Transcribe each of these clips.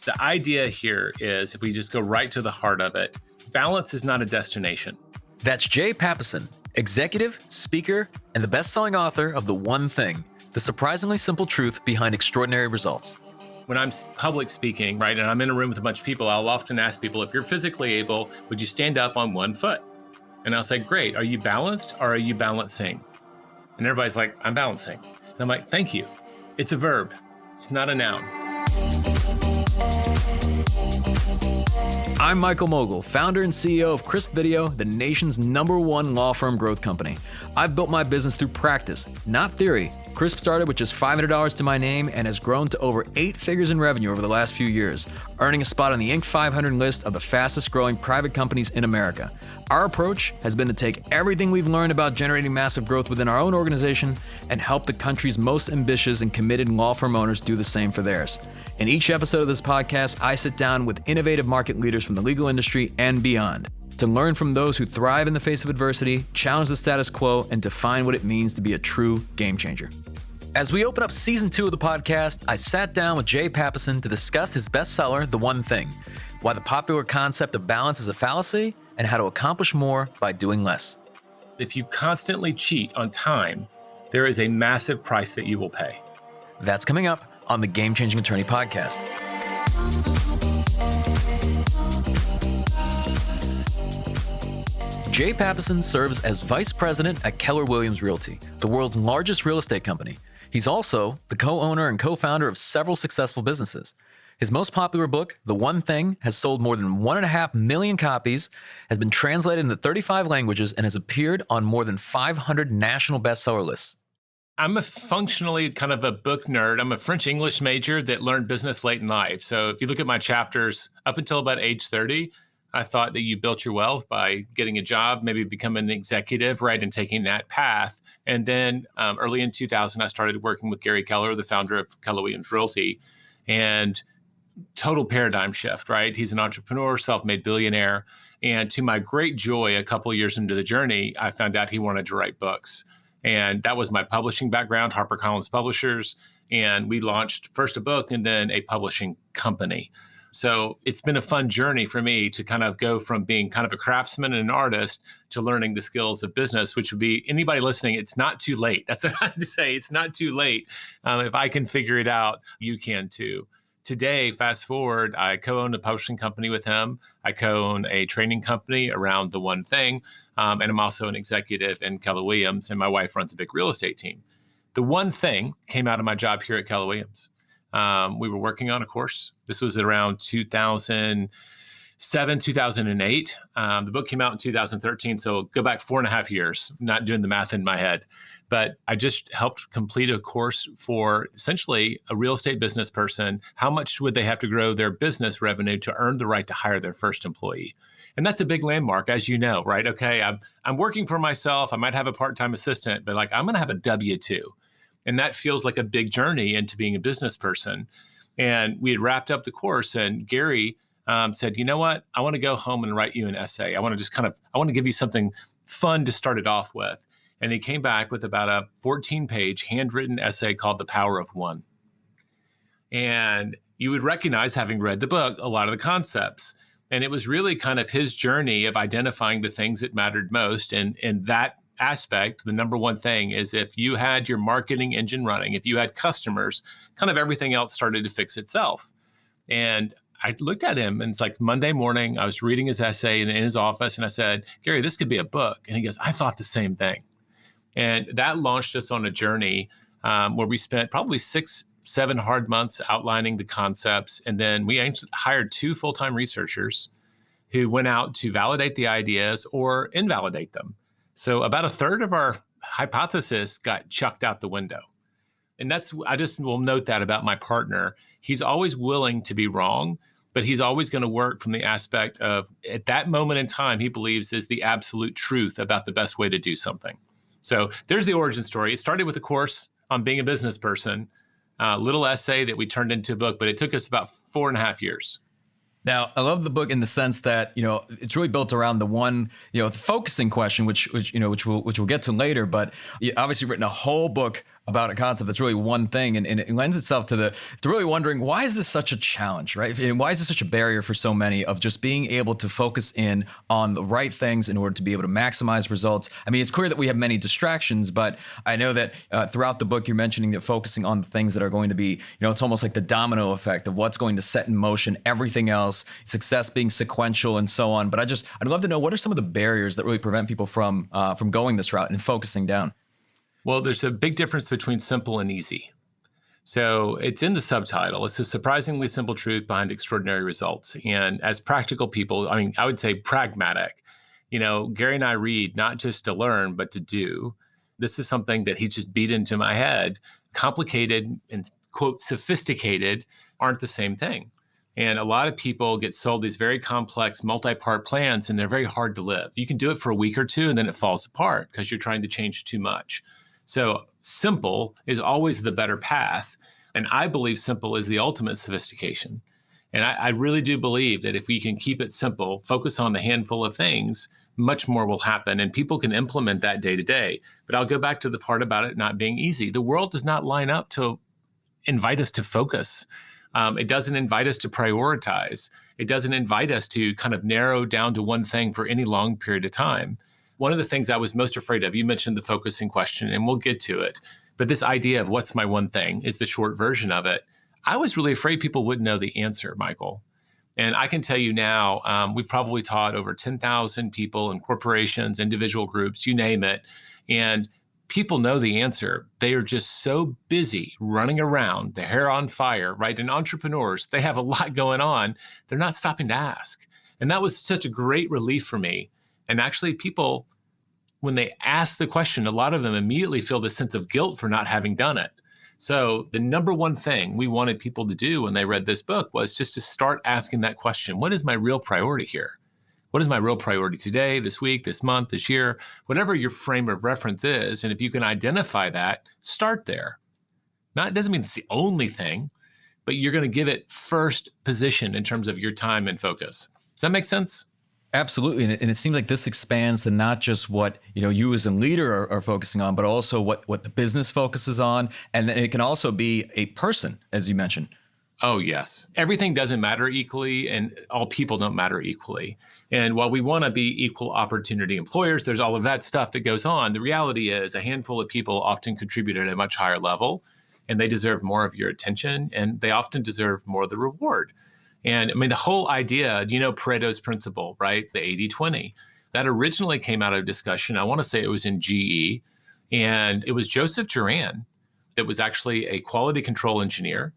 The idea here is, if we just go right to the heart of it, balance is not a destination. That's Jay Papasan, executive, speaker, and the best-selling author of The One Thing, the surprisingly simple truth behind extraordinary results. When I'm public speaking, right, and I'm in a room with a bunch of people, I'll often ask people, if you're physically able, would you stand up on one foot? And I'll say, great, are you balanced or are you balancing? And everybody's like, I'm balancing. And I'm like, thank you. It's a verb. It's not a noun. I'm Michael Mogul, founder and CEO of Crisp Video, the nation's #1 law firm growth company. I've built my business through practice, not theory. Crisp started with just $500 to my name and has grown to over 8 figures in revenue over the last few years, earning a spot on the Inc. 500 list of the fastest growing private companies in America. Our approach has been to take everything we've learned about generating massive growth within our own organization and help the country's most ambitious and committed law firm owners do the same for theirs. In each episode of this podcast, I sit down with innovative market leaders from the legal industry and beyond to learn from those who thrive in the face of adversity, challenge the status quo, and define what it means to be a true game changer. As we open up season 2 of the podcast, I sat down with Jay Papasan to discuss his bestseller, The One Thing, why the popular concept of balance is a fallacy, and how to accomplish more by doing less. If you constantly cheat on time, there is a massive price that you will pay. That's coming up on the Game Changing Attorney podcast. Jay Papasan serves as vice president at Keller Williams Realty, the world's largest real estate company. He's also the co-owner and co-founder of several successful businesses. His most popular book, The One Thing, has sold more than 1.5 million copies, has been translated into 35 languages, and has appeared on more than 500 national bestseller lists. I'm a functionally kind of a book nerd. I'm a French English major that learned business late in life. So if you look at my chapters, up until about age 30, I thought that you built your wealth by getting a job, maybe becoming an executive, right, and taking that path. And then early in 2000, I started working with Gary Keller, the founder of Keller Williams Realty, and total paradigm shift, right? He's an entrepreneur, self-made billionaire. And to my great joy, a couple of years into the journey, I found out he wanted to write books. And that was my publishing background, HarperCollins Publishers. And we launched first a book and then a publishing company. So it's been a fun journey for me to kind of go from being kind of a craftsman and an artist to learning the skills of business, which would be anybody listening, it's not too late. That's what I have to say. It's not too late. If I can figure it out, you can too. Today, fast forward, I co-own a publishing company with him. I co-own a training company around The One Thing. And I'm also an executive in Keller Williams, and my wife runs a big real estate team. The One Thing came out of my job here at Keller Williams. We were working on a course. This was around 2007, 2008. The book came out in 2013, so go back 4.5 years, not doing the math in my head. But I just helped complete a course for essentially a real estate business person. How much would they have to grow their business revenue to earn the right to hire their first employee? And that's a big landmark, as you know, right? Okay, I'm working for myself. I might have a part-time assistant, but I'm going to have a W-2. And that feels like a big journey into being a business person. And we had wrapped up the course, and Gary said, you know what? I want to go home and write you an essay. I want to give you something fun to start it off with. And he came back with about a 14-page handwritten essay called The Power of One. And you would recognize, having read the book, a lot of the concepts. And it was really kind of his journey of identifying the things that mattered most. And that aspect, the number one thing is, if you had your marketing engine running, if you had customers, kind of everything else started to fix itself. And I looked at him, and it's like Monday morning, I was reading his essay in his office, and I said, Gary, this could be a book. And he goes, I thought the same thing. And that launched us on a journey where we spent probably 6-7 hard months outlining the concepts. And then we hired 2 full-time researchers who went out to validate the ideas or invalidate them. So about a third of our hypothesis got chucked out the window. And I just will note that about my partner. He's always willing to be wrong, but he's always going to work from the aspect of, at that moment in time, he believes is the absolute truth about the best way to do something. So there's the origin story. It started with a course on being a business person, a little essay that we turned into a book, but it took us about 4.5 years. Now, I love the book in the sense that, it's really built around the one, the focusing question, which we'll get to later. But you obviously written a whole book about a concept that's really one thing, and it lends itself to really wondering, why is this such a challenge, right? And why is this such a barrier for so many of just being able to focus in on the right things in order to be able to maximize results? I mean, it's clear that we have many distractions, but I know that throughout the book, you're mentioning that focusing on the things that are going to be, it's almost like the domino effect of what's going to set in motion everything else, success being sequential and so on. But I'd love to know, what are some of the barriers that really prevent people from going this route and focusing down? Well, there's a big difference between simple and easy. So it's in the subtitle. It's a surprisingly simple truth behind extraordinary results. And as practical people, I mean, I would say pragmatic. Gary and I read not just to learn, but to do. This is something that he just beat into my head. Complicated and, quote, sophisticated aren't the same thing. And a lot of people get sold these very complex multi-part plans, and they're very hard to live. You can do it for a week or two, and then it falls apart because you're trying to change too much. So simple is always the better path. And I believe simple is the ultimate sophistication. And I really do believe that if we can keep it simple, focus on a handful of things, much more will happen. And people can implement that day to day. But I'll go back to the part about it not being easy. The world does not line up to invite us to focus. It doesn't invite us to prioritize. It doesn't invite us to kind of narrow down to one thing for any long period of time. One of the things I was most afraid of, you mentioned the focusing question, and we'll get to it, but this idea of what's my one thing is the short version of it. I was really afraid people wouldn't know the answer, Michael. And I can tell you now, we've probably taught over 10,000 people in corporations, individual groups, you name it. And people know the answer. They are just so busy running around, their hair on fire, right? And entrepreneurs, they have a lot going on. They're not stopping to ask. And that was such a great relief for me. And actually, people, when they ask the question, a lot of them immediately feel this sense of guilt for not having done it. So the number one thing we wanted people to do when they read this book was just to start asking that question. What is my real priority here? What is my real priority today, this week, this month, this year, whatever your frame of reference is? And if you can identify that, start there. It doesn't mean it's the only thing, but you're going to give it first position in terms of your time and focus. Does that make sense? Absolutely. And it seems like this expands to not just what, you as a leader are focusing on, but also what the business focuses on. And then it can also be a person, as you mentioned. Oh, yes. Everything doesn't matter equally, and all people don't matter equally. And while we want to be equal opportunity employers, there's all of that stuff that goes on. The reality is a handful of people often contribute at a much higher level, and they deserve more of your attention, and they often deserve more of the reward. And I mean, the whole idea, Pareto's principle, right? The 80-20, that originally came out of discussion. I want to say it was in GE, and it was Joseph Duran that was actually a quality control engineer.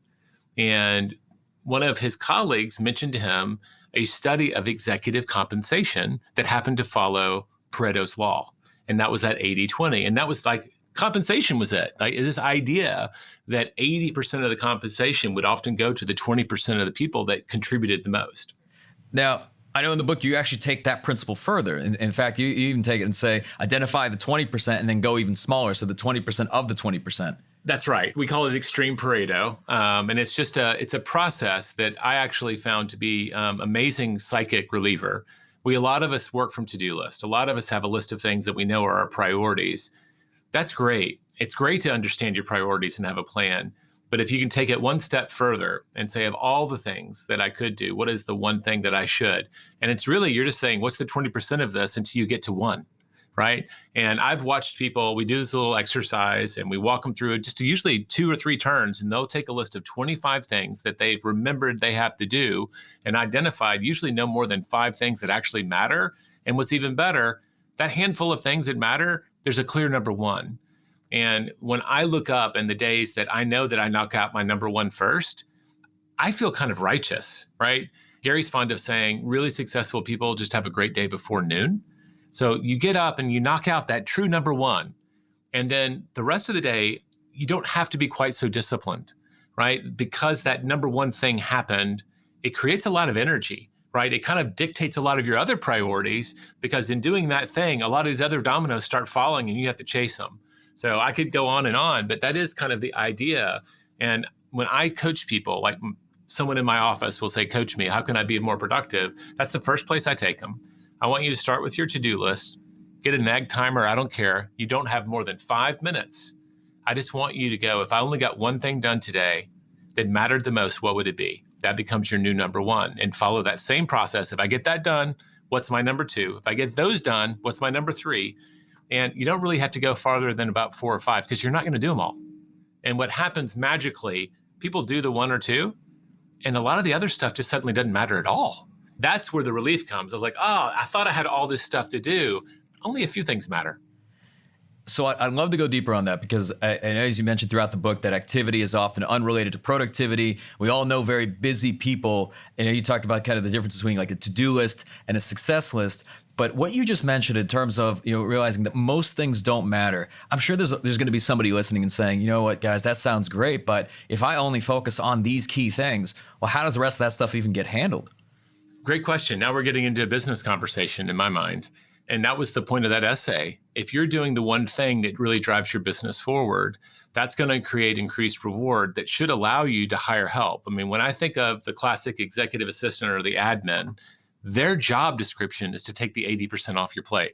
And one of his colleagues mentioned to him a study of executive compensation that happened to follow Pareto's law. And that was that 80-20. And that was like, compensation was it. Like this idea that 80% of the compensation would often go to the 20% of the people that contributed the most. Now, I know in the book, you actually take that principle further. In fact, you even take it and say, identify the 20% and then go even smaller. So the 20% of the 20%. That's right. We call it extreme Pareto. And it's just it's a process that I actually found to be amazing psychic reliever. A lot of us work from to-do list. A lot of us have a list of things that we know are our priorities. That's great. It's great to understand your priorities and have a plan. But if you can take it one step further and say, of all the things that I could do, what is the one thing that I should? And it's really, you're just saying, what's the 20% of this until you get to one, right? And I've watched people, we do this little exercise and we walk them through it just to usually 2 or 3 turns, and they'll take a list of 25 things that they've remembered they have to do and identified usually no more than 5 things that actually matter. And what's even better, that handful of things that matter, there's a clear number one. And when I look up in the days that I know that I knock out my number one first, I feel kind of righteous, right? Gary's fond of saying really successful people just have a great day before noon. So you get up and you knock out that true number one. And then the rest of the day, you don't have to be quite so disciplined, right? Because that number one thing happened, it creates a lot of energy, right? It kind of dictates a lot of your other priorities, because in doing that thing, a lot of these other dominoes start falling and you have to chase them. So I could go on, but that is kind of the idea. And when I coach people, like someone in my office will say, coach me, how can I be more productive? That's the first place I take them. I want you to start with your to-do list, get a nag timer. I don't care. You don't have more than 5 minutes. I just want you to go, if I only got one thing done today that mattered the most, what would it be? That becomes your new number one, and follow that same process. If I get that done, what's my number two? If I get those done, what's my number three? And you don't really have to go farther than about 4 or 5 because you're not going to do them all. And what happens magically, people do the 1 or 2, and a lot of the other stuff just suddenly doesn't matter at all. That's where the relief comes. I was like, oh, I thought I had all this stuff to do. Only a few things matter. So I'd love to go deeper on that because I know, as you mentioned throughout the book, that activity is often unrelated to productivity. We all know very busy people. And you talked about kind of the difference between like a to-do list and a success list. But what you just mentioned in terms of, realizing that most things don't matter, I'm sure there's going to be somebody listening and saying, you know what, guys, that sounds great, but if I only focus on these key things, well, how does the rest of that stuff even get handled? Great question. Now we're getting into a business conversation in my mind. And that was the point of that essay. If you're doing the one thing that really drives your business forward, that's going to create increased reward that should allow you to hire help. I mean, when I think of the classic executive assistant or the admin, their job description is to take the 80% off your plate.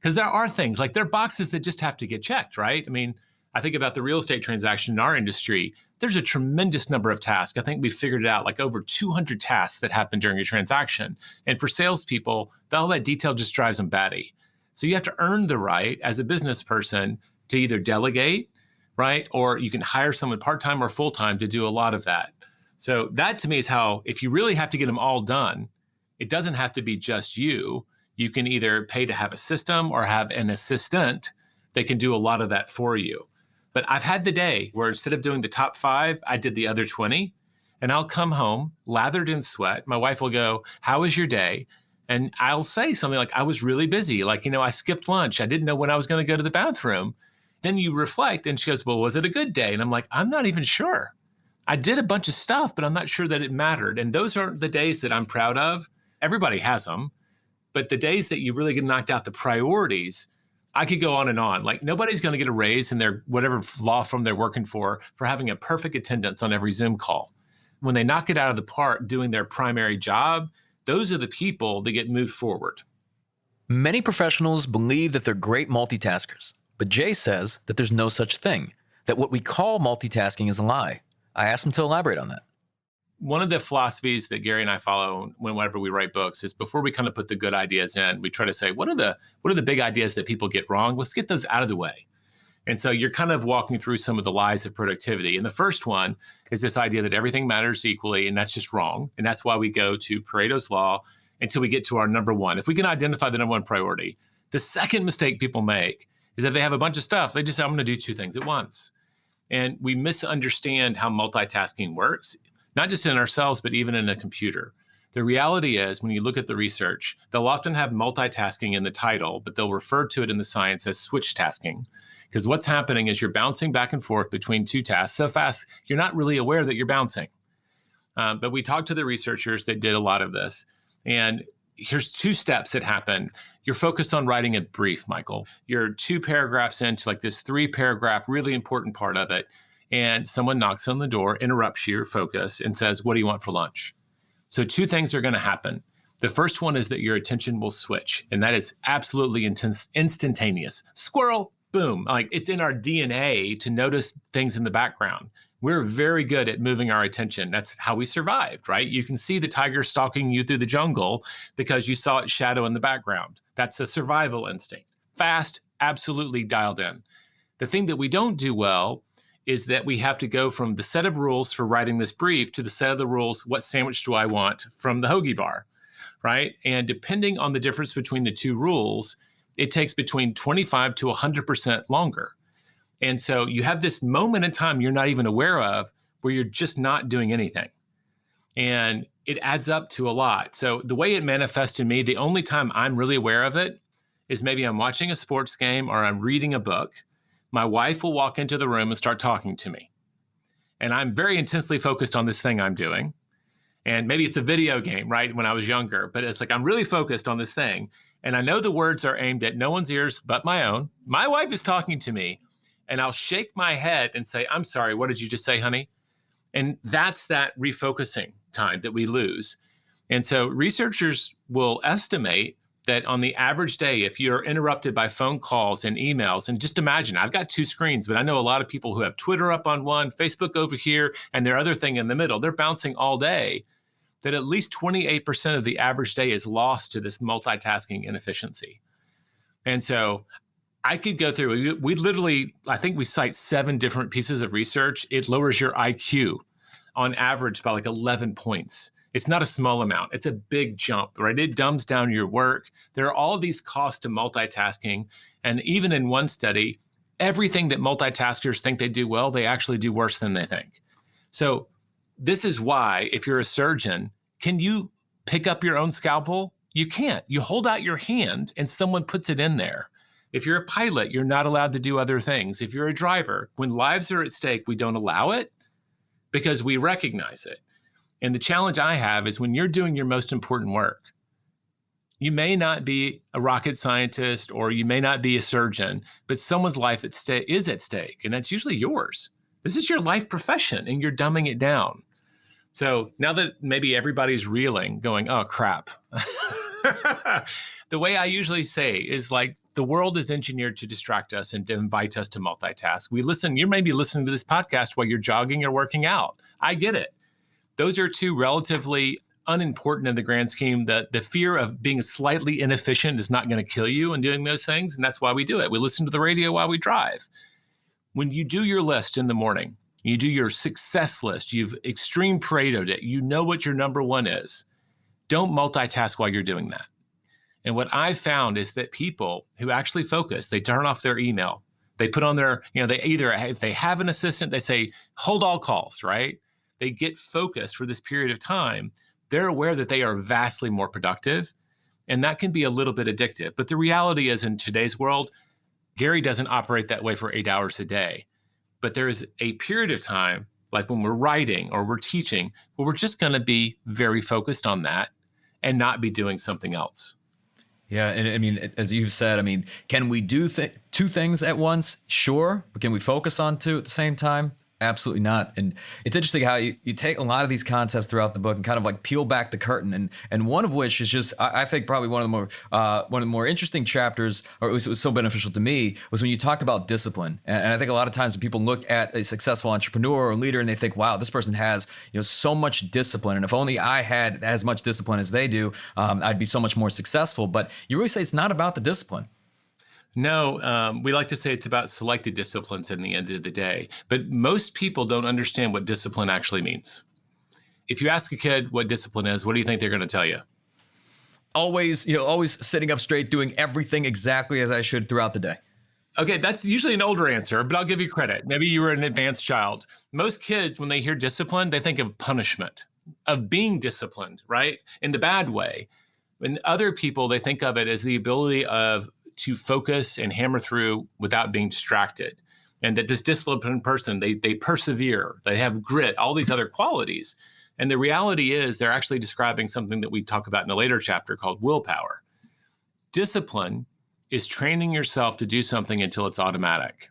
Because there are things like there are boxes that just have to get checked, right? I mean, I think about the real estate transaction in our industry. There's a tremendous number of tasks. I think we figured it out, like over 200 tasks that happen during a transaction. And for salespeople, all that detail just drives them batty. So you have to earn the right as a business person to either delegate, right? Or you can hire someone part-time or full-time to do a lot of that. So that to me is how, if you really have to get them all done, it doesn't have to be just you. You can either pay to have a system or have an assistant that can do a lot of that for you. But I've had the day where instead of doing the top 5, I did the other 20. And I'll come home lathered in sweat. My wife will go, "How was your day?" And I'll say something like, "I was really busy. Like, I skipped lunch. I didn't know when I was going to go to the bathroom." Then you reflect and she goes, "Well, was it a good day?" And I'm like, "I'm not even sure. I did a bunch of stuff, but I'm not sure that it mattered." And those aren't the days that I'm proud of. Everybody has them. But the days that you really get knocked out the priorities, I could go on and on. Like nobody's going to get a raise in their whatever law firm they're working for having a perfect attendance on every Zoom call. When they knock it out of the park doing their primary job, those are the people that get moved forward. Many professionals believe that they're great multitaskers, but Jay says that there's no such thing, that what we call multitasking is a lie. I asked him to elaborate on that. One of the philosophies that Gary and I follow whenever we write books is before we kind of put the good ideas in, we try to say, what are the big ideas that people get wrong? Let's get those out of the way. And so you're kind of walking through some of the lies of productivity. And the first one is this idea that everything matters equally, and that's just wrong. And that's why we go to Pareto's law until we get to our number one. If we can identify the number one priority, the second mistake people make is that they have a bunch of stuff. They just say, I'm going to do 2 things at once. And we misunderstand how multitasking works, not just in ourselves, but even in a computer. The reality is, when you look at the research, they'll often have multitasking in the title, but they'll refer to it in the science as switch tasking. Because what's happening is you're bouncing back and forth between 2 tasks so fast, you're not really aware that you're bouncing. But we talked to the researchers that did a lot of this. And here's 2 steps that happen. You're focused on writing a brief, Michael. You're 2 paragraphs into like this 3-paragraph, really important part of it. And someone knocks on the door, interrupts your focus, and says, "What do you want for lunch?" So 2 things are going to happen. The first one is that your attention will switch, and that is absolutely instantaneous. Squirrel, boom. Like it's in our DNA to notice things in the background. We're very good at moving our attention. That's how we survived, right? You can see the tiger stalking you through the jungle because you saw its shadow in the background. That's a survival instinct. Fast, absolutely dialed in. The thing that we don't do well is that we have to go from the set of rules for writing this brief to the set of the rules, what sandwich do I want from the hoagie bar, right? And depending on the difference between the 2 rules, it takes between 25 to 100% longer. And so you have this moment in time you're not even aware of where you're just not doing anything. And it adds up to a lot. So the way it manifests in me, the only time I'm really aware of it is maybe I'm watching a sports game or I'm reading a book. My wife will walk into the room and start talking to me. And I'm very intensely focused on this thing I'm doing. And maybe it's a video game, right? When I was younger, but it's like, I'm really focused on this thing. And I know the words are aimed at no one's ears but my own. My wife is talking to me and I'll shake my head and say, "I'm sorry, what did you just say, honey?" And that's that refocusing time that we lose. And so researchers will estimate that on the average day, if you're interrupted by phone calls and emails, and just imagine, I've got two screens, but I know a lot of people who have Twitter up on one, Facebook over here, and their other thing in the middle, they're bouncing all day, that at least 28% of the average day is lost to this multitasking inefficiency. And so I could go through, we literally, I think we cite 7 different pieces of research. It lowers your IQ on average by like 11 points. It's not a small amount. It's a big jump, right? It dumbs down your work. There are all these costs to multitasking. And even in one study, everything that multitaskers think they do well, they actually do worse than they think. So this is why, if you're a surgeon, can you pick up your own scalpel? You can't. You hold out your hand and someone puts it in there. If you're a pilot, you're not allowed to do other things. If you're a driver, when lives are at stake, we don't allow it because we recognize it. And the challenge I have is when you're doing your most important work, you may not be a rocket scientist or you may not be a surgeon, but someone's life is at stake, and that's usually yours. This is your life profession, and you're dumbing it down. So now that maybe everybody's reeling, going, oh, crap. The way I usually say is like, the world is engineered to distract us and to invite us to multitask. You may be listening to this podcast while you're jogging or working out. I get it. Those are two relatively unimportant in the grand scheme. The fear of being slightly inefficient is not going to kill you in doing those things. And that's why we do it. We listen to the radio while we drive. When you do your list in the morning, you do your success list, you've extreme Paretoed it, you know what your number one is. Don't multitask while you're doing that. And what I've found is that people who actually focus, they turn off their email, they put on their, they either, if they have an assistant, they say, hold all calls, right? They get focused for this period of time. They're aware that they are vastly more productive, and that can be a little bit addictive. But the reality is, in today's world, Gary doesn't operate that way for 8 hours a day. But there is a period of time, like when we're writing or we're teaching, where we're just going to be very focused on that and not be doing something else. Yeah, and I mean, as you've said, I mean, can we do two things at once? Sure. But can we focus on two at the same time? Absolutely not. And it's interesting how you take a lot of these concepts throughout the book and kind of like peel back the curtain. And one of which is just, I think probably one of the more interesting chapters, or it was so beneficial to me, was when you talked about discipline. And I think a lot of times when people look at a successful entrepreneur or leader and they think, wow, this person has so much discipline. And if only I had as much discipline as they do, I'd be so much more successful. But you really say it's not about the discipline. No, we like to say it's about selected disciplines in the end of the day, but most people don't understand what discipline actually means. If you ask a kid what discipline is, what do you think they're going to tell you? Always sitting up straight, doing everything exactly as I should throughout the day. Okay, that's usually an older answer, but I'll give you credit. Maybe you were an advanced child. Most kids, when they hear discipline, they think of punishment, of being disciplined, right? In the bad way. And other people, they think of it as the ability to focus and hammer through without being distracted. And that this disciplined person, they persevere, they have grit, all these other qualities. And the reality is they're actually describing something that we talk about in a later chapter called willpower. Discipline is training yourself to do something until it's automatic.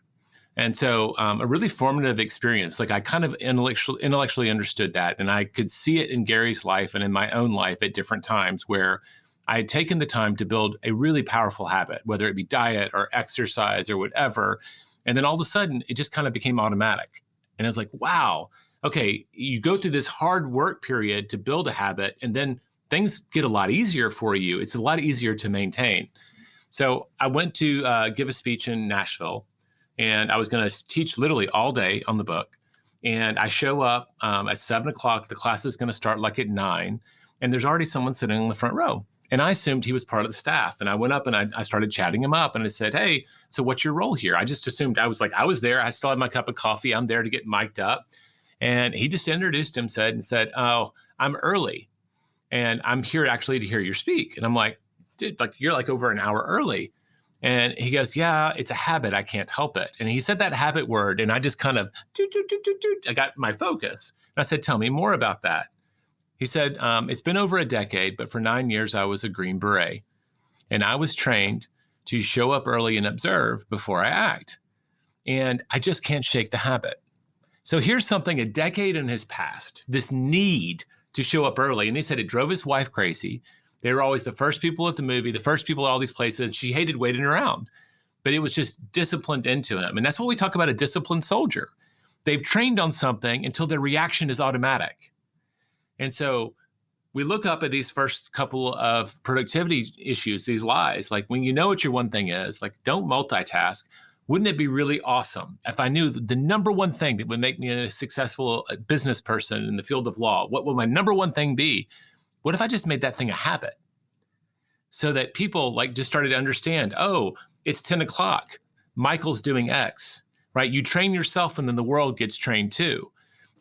And so a really formative experience, like I kind of intellectually understood that. And I could see it in Gary's life and in my own life at different times where I had taken the time to build a really powerful habit, whether it be diet or exercise or whatever. And then all of a sudden, it just kind of became automatic. And I was like, wow, okay, you go through this hard work period to build a habit, and then things get a lot easier for you. It's a lot easier to maintain. So I went to give a speech in Nashville, and I was going to teach literally all day on the book. And I show up at 7 o'clock. The class is going to start like at 9, and there's already someone sitting in the front row. And I assumed he was part of the staff. And I went up and I started chatting him up. And I said, hey, so what's your role here? I just assumed I was there. I still had my cup of coffee. I'm there to get mic'd up. And he just introduced himself and said, oh, I'm early. And I'm here actually to hear you speak. And I'm like, dude, like you're like over an hour early. And he goes, yeah, it's a habit. I can't help it. And he said that habit word. And I just kind of, I got my focus. And I said, tell me more about that. He said, it's been over a decade, but for 9 years, I was a Green Beret. And I was trained to show up early and observe before I act. And I just can't shake the habit. So here's something a decade in his past, this need to show up early. And he said it drove his wife crazy. They were always the first people at the movie, the first people at all these places. She hated waiting around, but it was just disciplined into him. And that's what we talk about, a disciplined soldier. They've trained on something until their reaction is automatic. And so we look up at these first couple of productivity issues, these lies, like when you know what your one thing is, like don't multitask. Wouldn't it be really awesome if I knew the number one thing that would make me a successful business person in the field of law? What would my number one thing be? What if I just made that thing a habit so that people like just started to understand, oh, it's 10 o'clock. Michael's doing X, right? You train yourself and then the world gets trained too.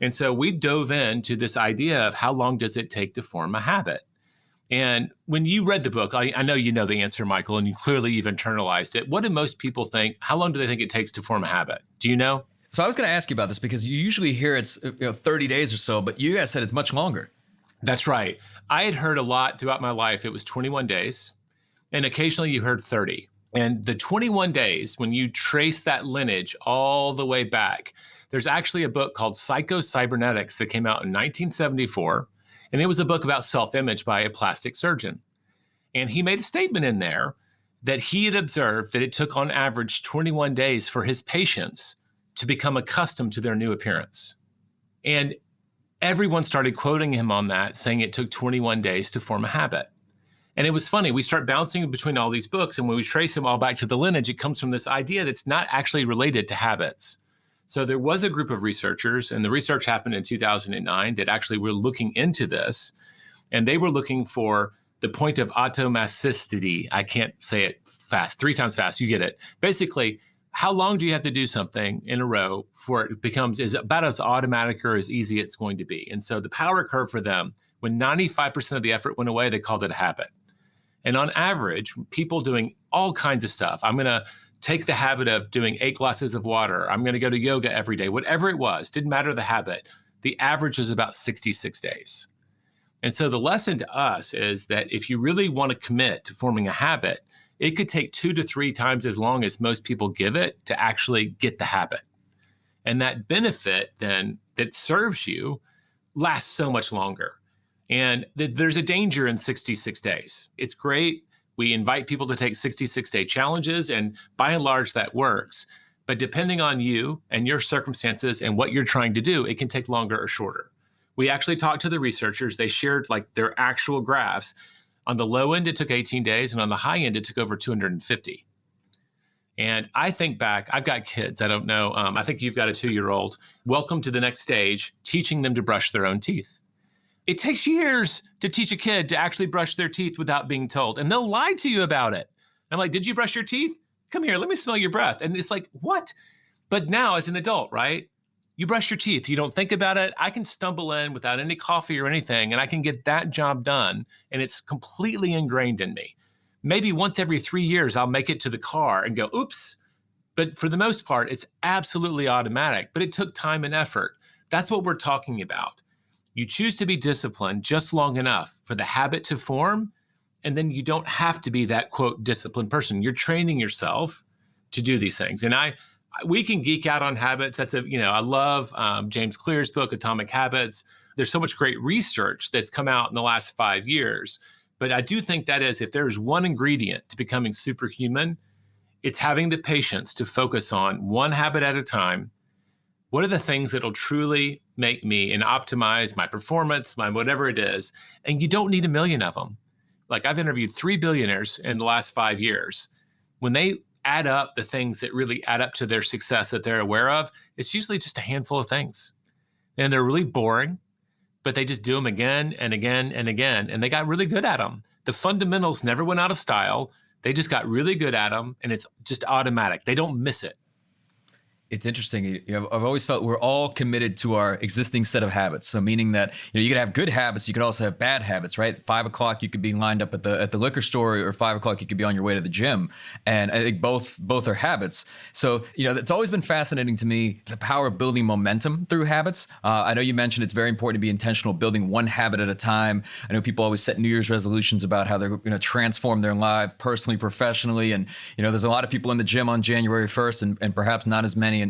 And so we dove into this idea of how long does it take to form a habit? And when you read the book, I know you know the answer, Michael, and you clearly you've internalized it. What do most people think? How long do they think it takes to form a habit? Do you know? So I was going to ask you about this because you usually hear it's 30 days or so, but you guys said it's much longer. That's right. I had heard a lot throughout my life. It was 21 days, and occasionally you heard 30. And the 21 days, when you trace that lineage all the way back, there's actually a book called Psycho-Cybernetics that came out in 1974. And it was a book about self-image by a plastic surgeon. And he made a statement in there that he had observed that it took on average 21 days for his patients to become accustomed to their new appearance. And everyone started quoting him on that, saying it took 21 days to form a habit. And it was funny. We start bouncing between all these books, and when we trace them all back to the lineage, it comes from this idea that's not actually related to habits. So there was a group of researchers, and the research happened in 2009 that actually were looking into this, and they were looking for the point of automaticity. I can't say it fast, 3 times fast, you get it. Basically, how long do you have to do something in a row before it becomes is about as automatic or as easy it's going to be? And so the power curve for them, when 95% of the effort went away, they called it a habit. And on average, people doing all kinds of stuff, I'm going to take the habit of doing 8 glasses of water. I'm going to go to yoga every day, whatever it was, didn't matter the habit. The average is about 66 days. And so the lesson to us is that if you really want to commit to forming a habit, it could take 2 to 3 times as long as most people give it to actually get the habit. And that benefit then that serves you lasts so much longer. And there's a danger in 66 days. It's great. We invite people to take 66-day challenges, and by and large, that works. But depending on you and your circumstances and what you're trying to do, it can take longer or shorter. We actually talked to the researchers. They shared like their actual graphs. On the low end, it took 18 days, and on the high end, it took over 250. And I think back, I've got kids. I don't know. I think you've got a 2-year-old. Welcome to the next stage, teaching them to brush their own teeth. It takes years to teach a kid to actually brush their teeth without being told. And they'll lie to you about it. I'm like, did you brush your teeth? Come here, let me smell your breath. And it's like, what? But now as an adult, right? You brush your teeth. You don't think about it. I can stumble in without any coffee or anything, and I can get that job done. And it's completely ingrained in me. Maybe once every 3 years, I'll make it to the car and go, oops. But for the most part, it's absolutely automatic. But it took time and effort. That's what we're talking about. You choose to be disciplined just long enough for the habit to form, and then you don't have to be that, quote, disciplined person. You're training yourself to do these things. And we can geek out on habits. I love James Clear's book, Atomic Habits. There's so much great research that's come out in the last 5 years. But I do think that is, if there's one ingredient to becoming superhuman, it's having the patience to focus on one habit at a time. What are the things that'll truly make me and optimize my performance, my whatever it is? And you don't need a million of them. Like I've interviewed 3 billionaires in the last 5 years. When they add up the things that really add up to their success that they're aware of, it's usually just a handful of things. And they're really boring, but they just do them again and again and again. And they got really good at them. The fundamentals never went out of style. They just got really good at them, and it's just automatic. They don't miss it. It's interesting. I've always felt we're all committed to our existing set of habits. So meaning that you could have good habits, you could also have bad habits, right? 5 o'clock, you could be lined up at the liquor store, or 5 o'clock, you could be on your way to the gym. And I think both are habits. So it's always been fascinating to me, the power of building momentum through habits. I know you mentioned it's very important to be intentional, building one habit at a time. I know people always set New Year's resolutions about how they're going to transform their life personally, professionally, and there's a lot of people in the gym on January 1st, and perhaps not as many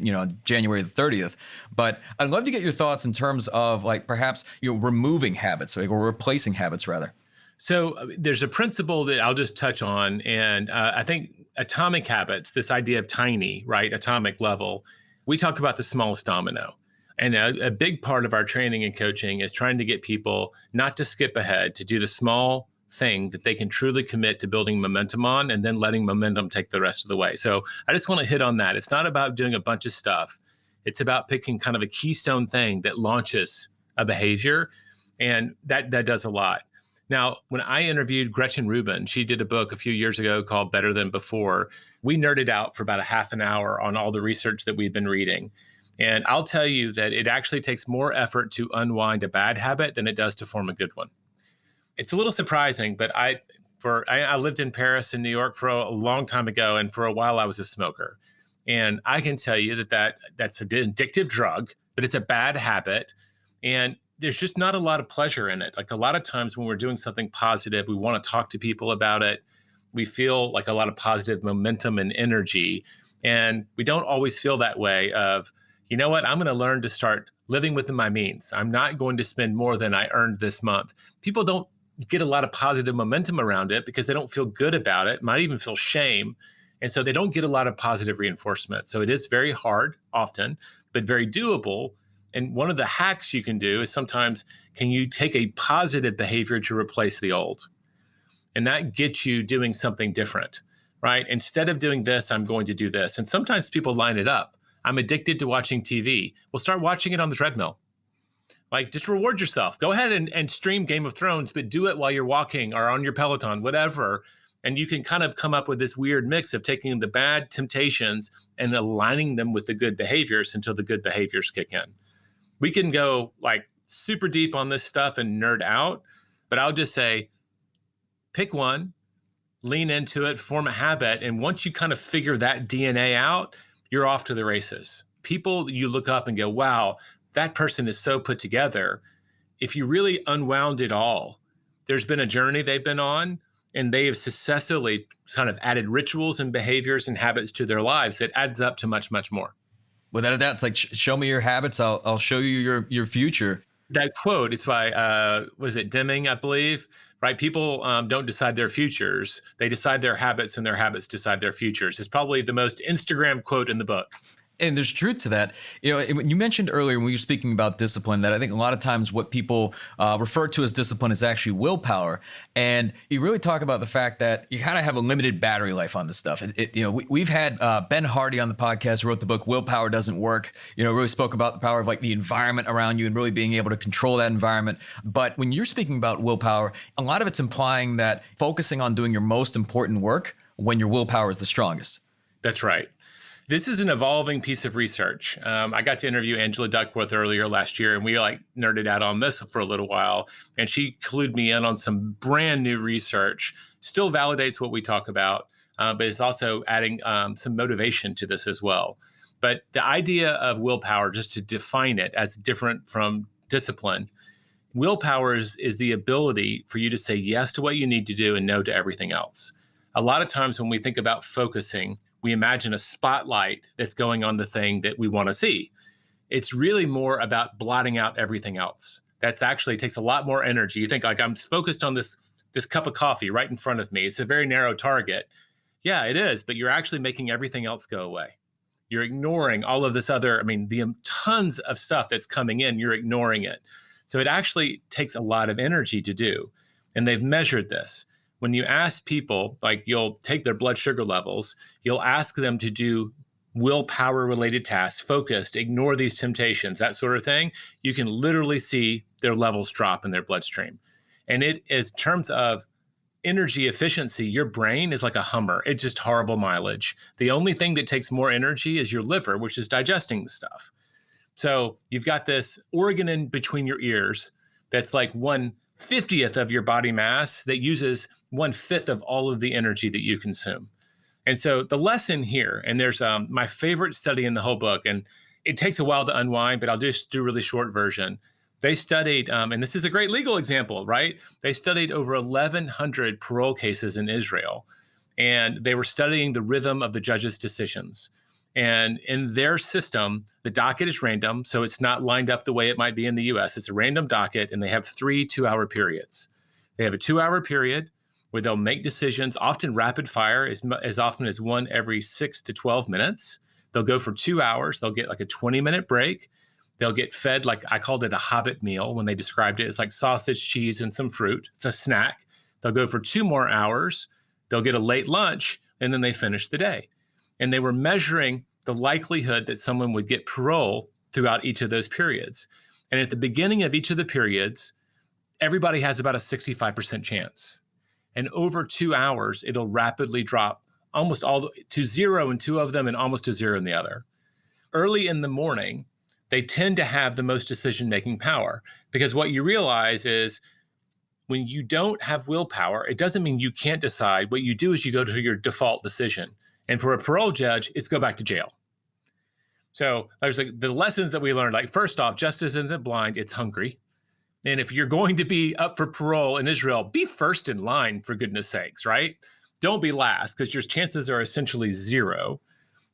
January the 30th. But I'd love to get your thoughts in terms of perhaps removing habits, or replacing habits rather. So there's a principle that I'll just touch on. And I think atomic habits, this idea of tiny, right, atomic level, we talk about the smallest domino. And a big part of our training and coaching is trying to get people not to skip ahead, to do the small thing that they can truly commit to building momentum on and then letting momentum take the rest of the way. So I just want to hit on that. It's not about doing a bunch of stuff. It's about picking kind of a keystone thing that launches a behavior. And that does a lot. Now, when I interviewed Gretchen Rubin, she did a book a few years ago called Better Than Before. We nerded out for about a half an hour on all the research that we've been reading. And I'll tell you that it actually takes more effort to unwind a bad habit than it does to form a good one. It's a little surprising, but I lived in Paris and New York for a long time ago, and for a while I was a smoker. And I can tell you that's an addictive drug, but it's a bad habit. And there's just not a lot of pleasure in it. Like a lot of times when we're doing something positive, we want to talk to people about it. We feel like a lot of positive momentum and energy. And we don't always feel that way of, you know what, I'm going to learn to start living within my means. I'm not going to spend more than I earned this month. People don't get a lot of positive momentum around it because they don't feel good about it, might even feel shame. And so they don't get a lot of positive reinforcement. So it is very hard often, but very doable. And one of the hacks you can do is sometimes, can you take a positive behavior to replace the old? And that gets you doing something different, right? Instead of doing this, I'm going to do this. And sometimes people line it up. I'm addicted to watching TV. Well, start watching it on the treadmill. Like, just reward yourself. Go ahead and stream Game of Thrones, but do it while you're walking or on your Peloton, whatever. And you can kind of come up with this weird mix of taking the bad temptations and aligning them with the good behaviors until the good behaviors kick in. We can go like super deep on this stuff and nerd out, but I'll just say, pick one, lean into it, form a habit. And once you kind of figure that DNA out, you're off to the races. People you look up and go, wow, that person is so put together. If you really unwound it all, there's been a journey they've been on, and they have successfully kind of added rituals and behaviors and habits to their lives that adds up to much, much more. Without a doubt, it's like, show me your habits. I'll show you your future. That quote is by, was it Deming, I believe, right? People don't decide their futures. They decide their habits, and their habits decide their futures. It's probably the most Instagram quote in the book. And there's truth to that. You know, you mentioned earlier when you were speaking about discipline that I think a lot of times what people refer to as discipline is actually willpower. And you really talk about the fact that you kind of have a limited battery life on this stuff. We've had Ben Hardy on the podcast who wrote the book Willpower Doesn't Work. You know, really spoke about the power of like the environment around you and really being able to control that environment. But when you're speaking about willpower, a lot of it's implying that focusing on doing your most important work when your willpower is the strongest. That's right. This is an evolving piece of research. I got to interview Angela Duckworth earlier last year, and we nerded out on this for a little while. And she clued me in on some brand new research. Still validates what we talk about, but it's also adding some motivation to this as well. But the idea of willpower, just to define it as different from discipline, willpower is the ability for you to say yes to what you need to do and no to everything else. A lot of times when we think about focusing, we imagine a spotlight that's going on the thing that we want to see. It's really more about blotting out everything else. That's actually takes a lot more energy. You think like, I'm focused on this cup of coffee right in front of me. It's a very narrow target. Yeah, it is, but you're actually making everything else go away. You're ignoring all of this other, the tons of stuff that's coming in, you're ignoring it. So it actually takes a lot of energy to do. And they've measured this. When you ask people, like you'll take their blood sugar levels, you'll ask them to do willpower related tasks, focused, ignore these temptations, that sort of thing, you can literally see their levels drop in their bloodstream. And it is terms of energy efficiency, your brain is like a Hummer. It's just horrible mileage. The only thing that takes more energy is your liver, which is digesting the stuff. So you've got this organ in between your ears that's like 1/50th of your body mass that uses 1/5 of all of the energy that you consume. And so the lesson here, and there's my favorite study in the whole book, and it takes a while to unwind, but I'll just do a really short version. They studied, and this is a great legal example, right? They studied over 1,100 parole cases in Israel, and they were studying the rhythm of the judges' decisions. And in their system, the docket is random, so it's not lined up the way it might be in the US. It's a random docket, and they have 3 2-hour periods. They have a 2-hour period where they'll make decisions, often rapid fire, as often as one every 6 to 12 minutes. They'll go for 2 hours. They'll get like a 20-minute break. They'll get fed, like I called it a hobbit meal when they described it. It's like sausage, cheese, and some fruit. It's a snack. They'll go for 2 more hours. They'll get a late lunch, and then they finish the day. And they were measuring the likelihood that someone would get parole throughout each of those periods. And at the beginning of each of the periods, everybody has about a 65% chance. And over 2 hours, it'll rapidly drop almost all to zero in 2 of them and almost to zero in the other. Early in the morning, they tend to have the most decision-making power, because what you realize is when you don't have willpower, it doesn't mean you can't decide. What you do is you go to your default decision. And for a parole judge, it's go back to jail. So there's like the lessons that we learned, like first off, justice isn't blind, it's hungry. And if you're going to be up for parole in Israel, be first in line, for goodness sakes, right? Don't be last, because your chances are essentially zero.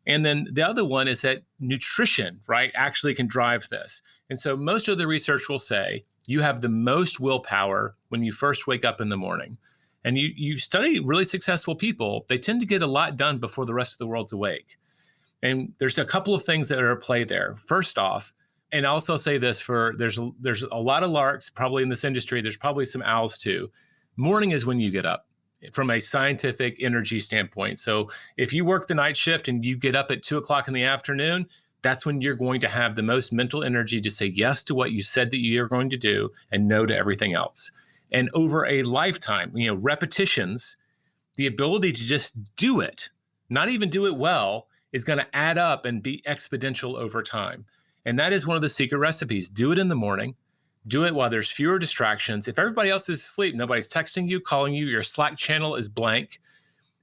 And then the other one is that nutrition, right, actually can drive this. And so most of the research will say you have the most willpower when you first wake up in the morning. And you study really successful people, they tend to get a lot done before the rest of the world's awake. And there's a couple of things that are at play there. First off, and I'll also say this, there's a lot of larks probably in this industry. There's probably some owls too. Morning is when you get up from a scientific energy standpoint. So if you work the night shift and you get up at 2:00 in the afternoon, that's when you're going to have the most mental energy to say yes to what you said that you're going to do and no to everything else. And over a lifetime, repetitions, the ability to just do it, not even do it well, is going to add up and be exponential over time. And that is one of the secret recipes. Do it in the morning. Do it while there's fewer distractions. If everybody else is asleep, nobody's texting you, calling you, your Slack channel is blank.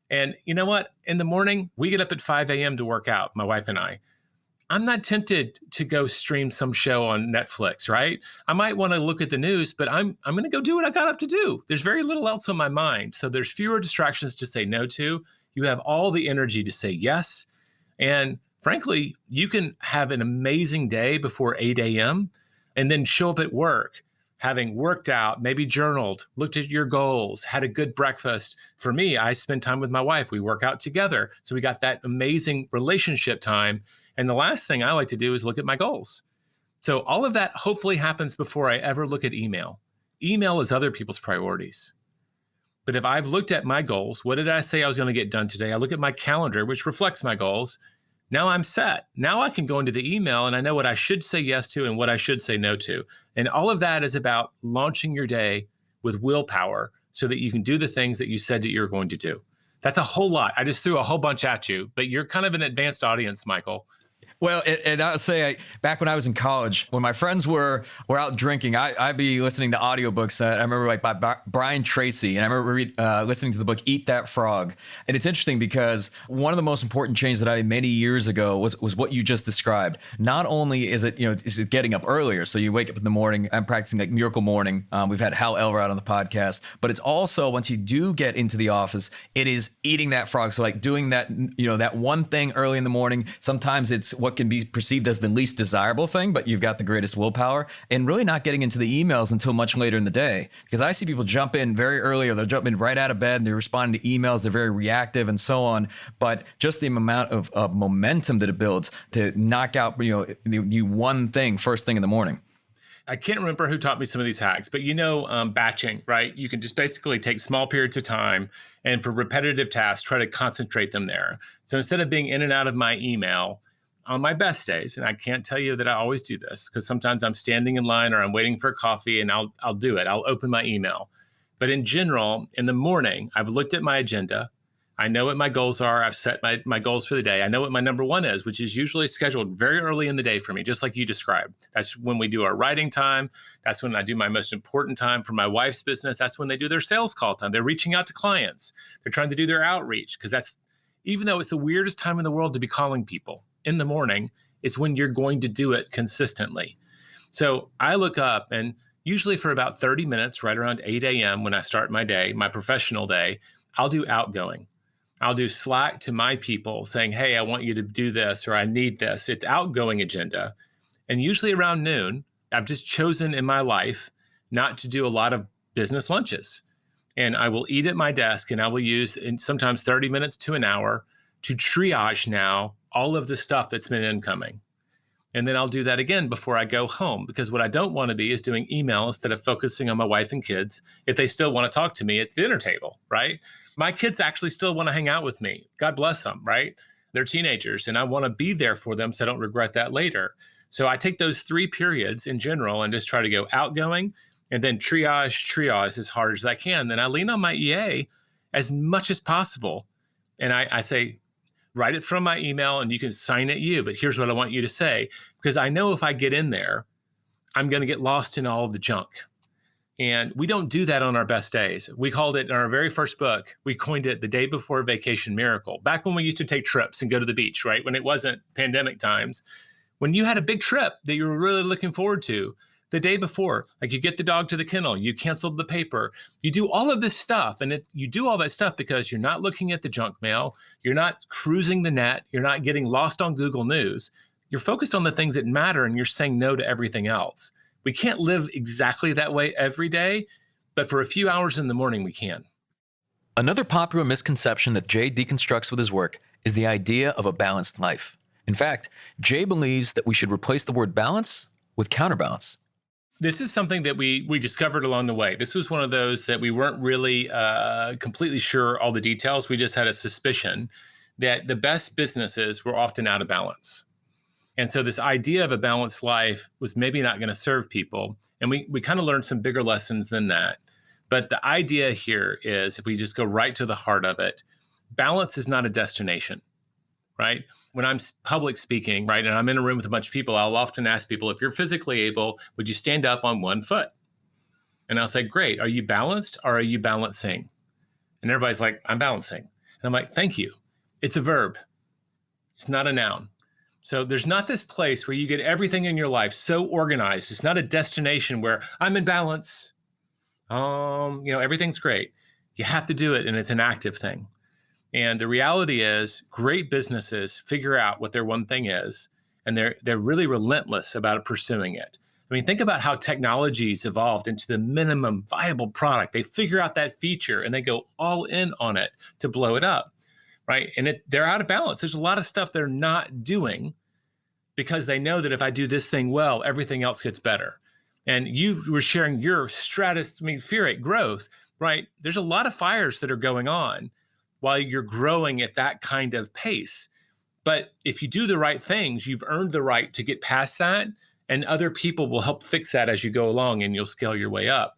And you know what? In the morning, we get up at 5 a.m. to work out, my wife and I. I'm not tempted to go stream some show on Netflix, right? I might want to look at the news, but I'm going to go do what I got up to do. There's very little else on my mind. So there's fewer distractions to say no to. You have all the energy to say yes. And frankly, you can have an amazing day before 8 a.m. and then show up at work, having worked out, maybe journaled, looked at your goals, had a good breakfast. For me, I spend time with my wife. We work out together. So we got that amazing relationship time. And the last thing I like to do is look at my goals. So all of that hopefully happens before I ever look at email. Email is other people's priorities. But if I've looked at my goals, what did I say I was going to get done today? I look at my calendar, which reflects my goals. Now I'm set. Now I can go into the email and I know what I should say yes to and what I should say no to. And all of that is about launching your day with willpower so that you can do the things that you said that you're going to do. That's a whole lot. I just threw a whole bunch at you, but you're kind of an advanced audience, Michael. Well, and I'll say, back when I was in college, when my friends were out drinking, I'd be listening to audiobooks. I remember like by Brian Tracy, and I remember listening to the book Eat That Frog. And it's interesting because one of the most important changes that I made many years ago was what you just described. Not only is it getting up earlier, so you wake up in the morning. I'm practicing like Miracle Morning. We've had Hal Elrod on the podcast, but it's also once you do get into the office, it is eating that frog. So like doing that, that one thing early in the morning. Sometimes it's what can be perceived as the least desirable thing, but you've got the greatest willpower, and really not getting into the emails until much later in the day. Because I see people jump in very early, or they'll jump in right out of bed and they're responding to emails. They're very reactive and so on. But just the amount of momentum that it builds to knock out, the one thing first thing in the morning. I can't remember who taught me some of these hacks, but batching, right? You can just basically take small periods of time and for repetitive tasks, try to concentrate them there. So instead of being in and out of my email on my best days, and I can't tell you that I always do this because sometimes I'm standing in line or I'm waiting for coffee and I'll do it. I'll open my email. But in general, in the morning, I've looked at my agenda. I know what my goals are. I've set my goals for the day. I know what my number one is, which is usually scheduled very early in the day for me, just like you described. That's when we do our writing time. That's when I do my most important time for my wife's business. That's when they do their sales call time. They're reaching out to clients. They're trying to do their outreach because that's, even though it's the weirdest time in the world to be calling people in the morning, it's when you're going to do it consistently. So I look up and usually for about 30 minutes, right around 8 a.m. when I start my day, my professional day, I'll do outgoing. I'll do Slack to my people saying, hey, I want you to do this, or I need this. It's outgoing agenda. And usually around noon, I've just chosen in my life not to do a lot of business lunches. And I will eat at my desk, and I will use sometimes 30 minutes to an hour to triage now all of the stuff that's been incoming. And then I'll do that again before I go home, because what I don't want to be is doing email instead of focusing on my wife and kids if they still want to talk to me at the dinner table, right? My kids actually still want to hang out with me. God bless them, right? They're teenagers, and I want to be there for them so I don't regret that later. So I take those 3 periods in general and just try to go outgoing and then triage as hard as I can. Then I lean on my EA as much as possible. And I say, write it from my email and you can sign it you, but here's what I want you to say. Because I know if I get in there, I'm going to get lost in all of the junk. And we don't do that on our best days. We called it in our very first book, we coined it the day before vacation miracle. Back when we used to take trips and go to the beach, right? When it wasn't pandemic times, when you had a big trip that you were really looking forward to, the day before, like you get the dog to the kennel, you canceled the paper, you do all of this stuff. And you do all that stuff because you're not looking at the junk mail, you're not cruising the net, you're not getting lost on Google News. You're focused on the things that matter and you're saying no to everything else. We can't live exactly that way every day, but for a few hours in the morning, we can. Another popular misconception that Jay deconstructs with his work is the idea of a balanced life. In fact, Jay believes that we should replace the word balance with counterbalance. This is something that we discovered along the way. This was one of those that we weren't really completely sure all the details. We just had a suspicion that the best businesses were often out of balance. And so this idea of a balanced life was maybe not going to serve people. And we kind of learned some bigger lessons than that. But the idea here is, if we just go right to the heart of it, balance is not a destination, right? When I'm public speaking, right, and I'm in a room with a bunch of people, I'll often ask people, if you're physically able, would you stand up on one foot? And I'll say, great. Are you balanced or are you balancing? And everybody's like, I'm balancing. And I'm like, thank you. It's a verb. It's not a noun. So there's not this place where you get everything in your life so organized. It's not a destination where I'm in balance. Everything's great. You have to do it, and it's an active thing. And the reality is, great businesses figure out what their one thing is, and they're really relentless about pursuing it. I mean, think about how technology's evolved into the minimum viable product. They figure out that feature and they go all in on it to blow it up, right? And they're out of balance. There's a lot of stuff they're not doing because they know that if I do this thing well, everything else gets better. And you were sharing your stratospheric growth, right? There's a lot of fires that are going on while you're growing at that kind of pace. But if you do the right things, you've earned the right to get past that, and other people will help fix that as you go along, and you'll scale your way up.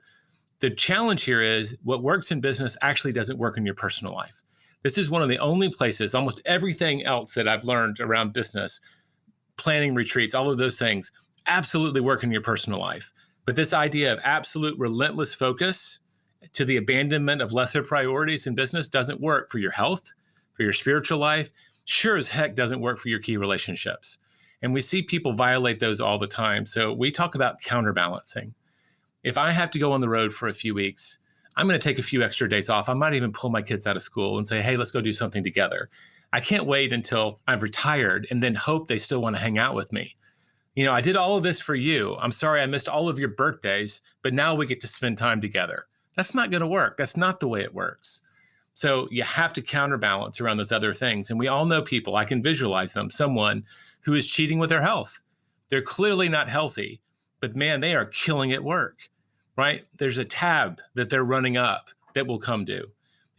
The challenge here is, what works in business actually doesn't work in your personal life. This is one of the only places, almost everything else that I've learned around business, planning retreats, all of those things, absolutely work in your personal life. But this idea of absolute relentless focus to the abandonment of lesser priorities in business doesn't work for your health, for your spiritual life, sure as heck doesn't work for your key relationships. And we see people violate those all the time. So we talk about counterbalancing. If I have to go on the road for a few weeks, I'm going to take a few extra days off. I might even pull my kids out of school and say, hey, let's go do something together. I can't wait until I've retired and then hope they still want to hang out with me. I did all of this for you. I'm sorry I missed all of your birthdays, but now we get to spend time together. That's not going to work. That's not the way it works. So you have to counterbalance around those other things. And we all know people, I can visualize them, someone who is cheating with their health. They're clearly not healthy, but man, they are killing at work, right? There's a tab that they're running up that will come due.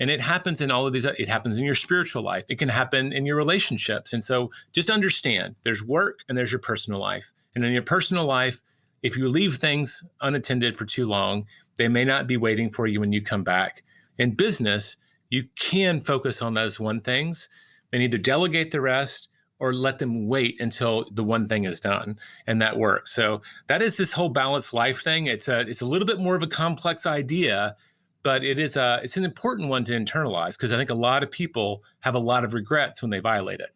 And it happens in all of these, it happens in your spiritual life. It can happen in your relationships. And so just understand, there's work and there's your personal life. And in your personal life, if you leave things unattended for too long, they may not be waiting for you when you come back. In business, you can focus on those one things and either delegate the rest or let them wait until the one thing is done, and that works. So that is this whole balanced life thing. It's a little bit more of a complex idea, but it's an important one to internalize, because I think a lot of people have a lot of regrets when they violate it.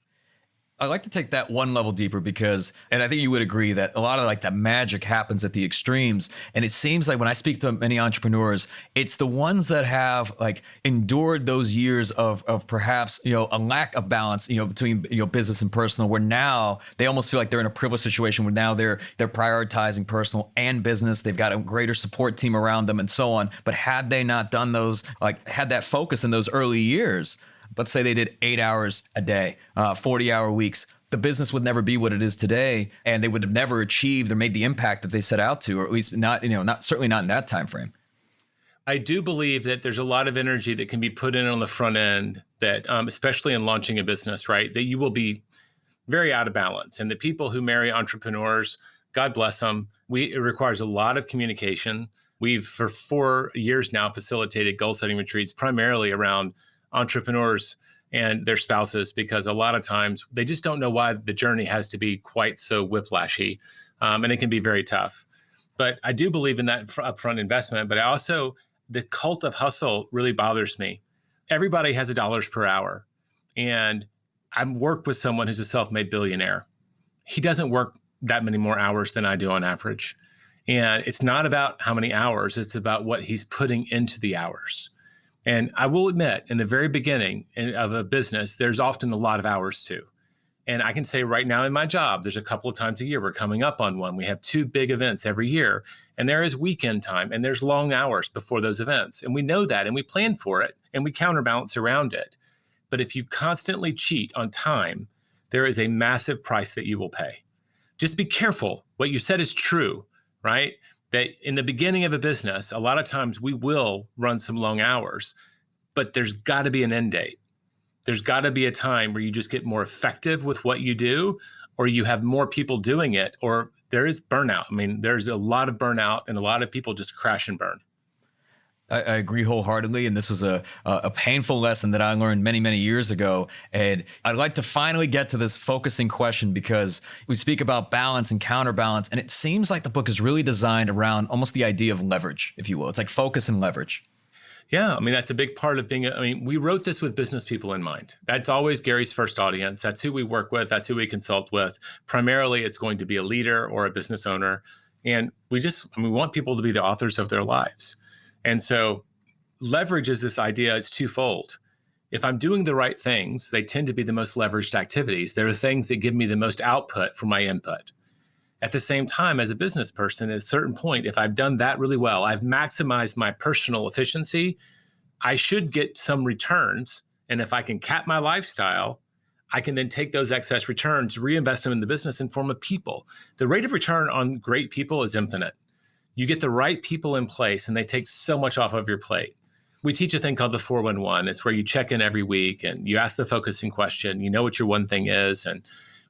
I like to take that one level deeper because, and I think you would agree that a lot of like the magic happens at the extremes. And it seems like when I speak to many entrepreneurs, it's the ones that have like endured those years of perhaps, a lack of balance, between, business and personal, where now they almost feel like they're in a privileged situation where now they're prioritizing personal and business. They've got a greater support team around them and so on. But had they not done those, like had that focus in those early years, let's say they did 8 hours a day, 40-hour weeks, the business would never be what it is today, and they would have never achieved or made the impact that they set out to, or at least not, certainly not in that time frame. I do believe that there's a lot of energy that can be put in on the front end that, especially in launching a business, right, that you will be very out of balance. And the people who marry entrepreneurs, God bless them, it requires a lot of communication. We've, for 4 years now, facilitated goal-setting retreats primarily around entrepreneurs and their spouses, because a lot of times they just don't know why the journey has to be quite so whiplashy, and it can be very tough. But I do believe in that upfront investment, but the cult of hustle really bothers me. Everybody has $1 per hour, and I work with someone who's a self-made billionaire. He doesn't work that many more hours than I do on average. And it's not about how many hours, it's about what he's putting into the hours. And I will admit, in the very beginning of a business, there's often a lot of hours too. And I can say right now in my job, there's a couple of times a year, we're coming up on one. We have 2 big events every year, and there is weekend time, and there's long hours before those events. And we know that, and we plan for it, and we counterbalance around it. But if you constantly cheat on time, there is a massive price that you will pay. Just be careful. What you said is true, right? That in the beginning of a business, a lot of times we will run some long hours, but there's got to be an end date. There's got to be a time where you just get more effective with what you do, or you have more people doing it, or there is burnout. I mean, there's a lot of burnout and a lot of people just crash and burn. I agree wholeheartedly. And this was a painful lesson that I learned many, many years ago. And I'd like to finally get to this focusing question, because we speak about balance and counterbalance. And it seems like the book is really designed around almost the idea of leverage, if you will. It's like focus and leverage. Yeah, I mean, that's a big part of we wrote this with business people in mind. That's always Gary's first audience. That's who we work with. That's who we consult with. Primarily, it's going to be a leader or a business owner. And we want people to be the authors of their lives. And so leverage is this idea, it's twofold. If I'm doing the right things, they tend to be the most leveraged activities. They're the things that give me the most output for my input. At the same time, as a business person, at a certain point, if I've done that really well, I've maximized my personal efficiency, I should get some returns. And if I can cap my lifestyle, I can then take those excess returns, reinvest them in the business in form of people. The rate of return on great people is infinite. You get the right people in place and they take so much off of your plate. We teach a thing called the 411. It's where you check in every week and you ask the focusing question. You know what your one thing is. And